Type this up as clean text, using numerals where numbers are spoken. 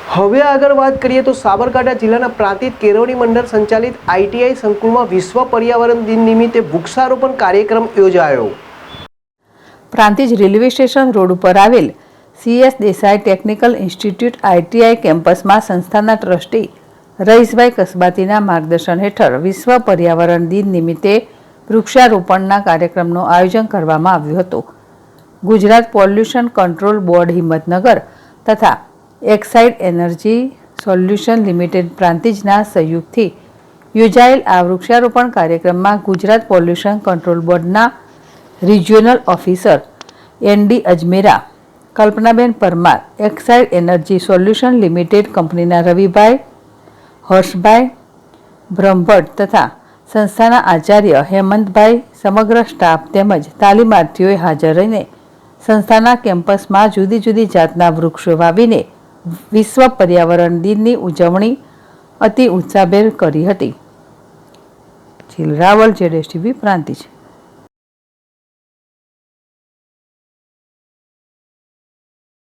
હવે આગળ વાત કરીએ તો સાબરકાંઠા જિલ્લાના પ્રાંતિજ કેળવણી મંડળ સંચાલિત આઈટીઆઈ સંકુલમાં વિશ્વ પર્યાવરણ દિન નિમિત્તે વૃક્ષારોપણ કાર્યક્રમ યોજાયો। પ્રાંતિજ રેલવે સ્ટેશન રોડ ઉપર આવેલ CS Desai technical institute ITI કેમ્પસમાં સંસ્થાના ટ્રસ્ટી રઈસભાઈ કસબાતીના માર્ગદર્શન હેઠળ વિશ્વ પર્યાવરણ દિન નિમિત્તે વૃક્ષારોપણના કાર્યક્રમનું આયોજન કરવામાં આવ્યું હતું। Gujarat pollution control board Himmatnagar તથા એક્સાઇડ એનર્જી સોલ્યુશન લિમિટેડ પ્રાંતિજના સહયોગથી યોજાયેલ આ વૃક્ષારોપણ કાર્યક્રમમાં ગુજરાત પોલ્યુશન કંટ્રોલ બોર્ડના regional officer ND Ajmera, Kalpanaben Parmar, Exide energy solution limited કંપનીના રવિભાઈ, હર્ષભાઈ બ્રહ્મભટ્ટ તથા સંસ્થાના આચાર્ય હેમંતભાઈ, સમગ્ર સ્ટાફ તેમજ તાલીમાર્થીઓએ હાજર રહીને સંસ્થાના કેમ્પસમાં જુદી જુદી જાતના વૃક્ષો વાવીને વિશ્વ પર્યાવરણ દિનની ઉજવણી અતિ ઉત્સાહભેર કરી હતી। રાવલ, ZSTV, પ્રાંતિજ।